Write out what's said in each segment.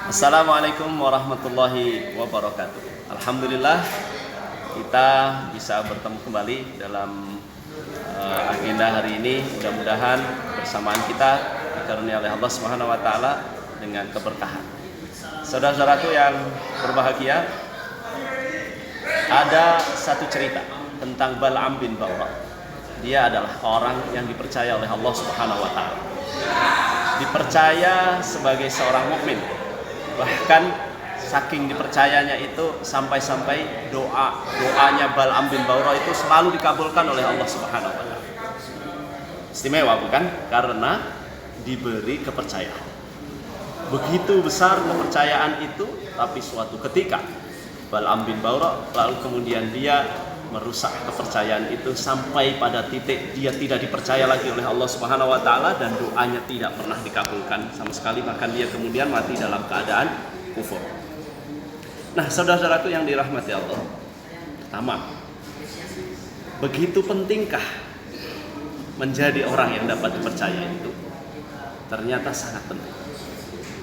Assalamualaikum warahmatullahi wabarakatuh. Alhamdulillah kita bisa bertemu kembali dalam agenda hari ini. Mudah-mudahan bersamaan kita dikaruniai oleh Allah Subhanahu wa taala dengan keberkahan. Saudara-saudaraku yang berbahagia, ada satu cerita tentang Bal'am bin Ba'urah. Dia adalah orang yang dipercaya oleh Allah Subhanahu wa taala. Dipercaya sebagai seorang mukmin. Bahkan saking dipercayanya itu sampai-sampai doanya Bal'am bin Ba'urah itu selalu dikabulkan oleh Allah Subhanahu wa taala. Istimewa bukan? Karena diberi kepercayaan. Begitu besar kepercayaan itu, tapi suatu ketika Bal'am bin Ba'urah lalu kemudian dia merusak kepercayaan itu sampai pada titik dia tidak dipercaya lagi oleh Allah Subhanahu wa taala dan doanya tidak pernah dikabulkan sama sekali, bahkan dia kemudian mati dalam keadaan kufur. Nah, saudara-saudaraku yang dirahmati Allah, pertama, begitu pentingkah menjadi orang yang dapat dipercaya itu? Ternyata sangat penting.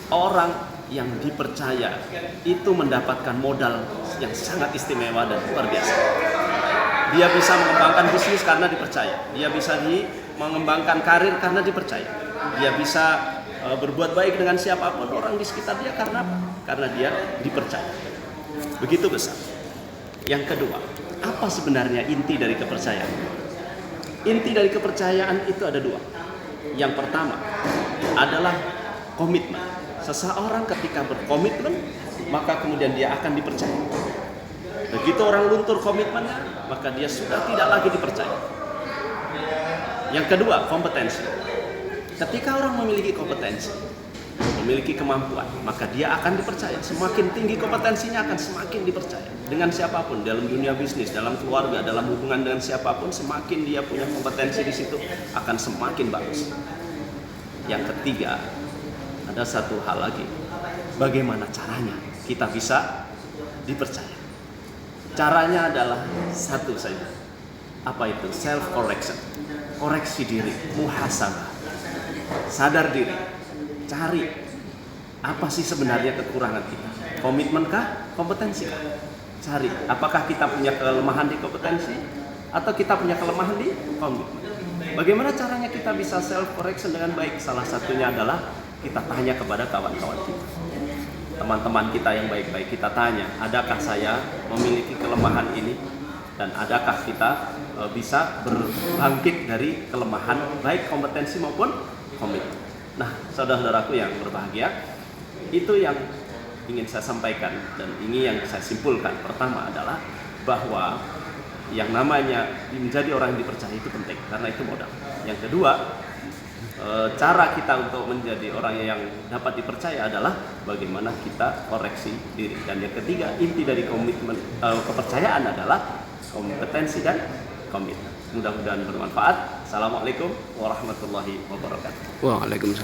Orang yang dipercaya itu mendapatkan modal yang sangat istimewa dan luar biasa. Dia bisa mengembangkan bisnis karena dipercaya. Dia bisa mengembangkan karir karena dipercaya. Dia bisa berbuat baik dengan siapapun orang di sekitar dia karena apa? Karena dia dipercaya. Begitu besar. Yang kedua, apa sebenarnya inti dari kepercayaan? Inti dari kepercayaan itu ada dua. Yang pertama adalah komitmen. Seseorang ketika berkomitmen, maka kemudian dia akan dipercaya. Begitu orang luntur komitmennya, maka dia sudah tidak lagi dipercaya. Yang kedua, kompetensi. Ketika orang memiliki kompetensi, memiliki kemampuan, maka dia akan dipercaya. Semakin tinggi kompetensinya akan semakin dipercaya. Dengan siapapun, dalam dunia bisnis, dalam keluarga, dalam hubungan dengan siapapun, semakin dia punya kompetensi di situ, akan semakin bagus. Yang ketiga, ada satu hal lagi. Bagaimana caranya kita bisa dipercaya? Caranya adalah satu saja. Apa itu? Self correction. Koreksi diri, muhasabah. Sadar diri. Cari apa sih sebenarnya kekurangan kita? Komitmenkah? Kompetensikah? Cari apakah kita punya kelemahan di kompetensi atau kita punya kelemahan di komitmen. Bagaimana caranya kita bisa self correction dengan baik? Salah satunya adalah kita tanya kepada kawan-kawan kita, teman-teman kita yang baik-baik. Kita tanya, adakah saya memiliki kelemahan ini? Dan adakah kita bisa berbangkit dari kelemahan baik kompetensi maupun komitmen? Nah, saudara-saudaraku yang berbahagia, itu yang ingin saya sampaikan dan ini yang saya simpulkan. Pertama adalah bahwa yang namanya menjadi orang yang dipercaya itu penting karena itu modal. Yang kedua, cara kita untuk menjadi orang yang dapat dipercaya adalah bagaimana kita koreksi diri. Dan yang ketiga, inti dari komitmen kepercayaan adalah kompetensi dan komitmen. Mudah-mudahan bermanfaat. Assalamualaikum warahmatullahi wabarakatuh. Waalaikumsalam.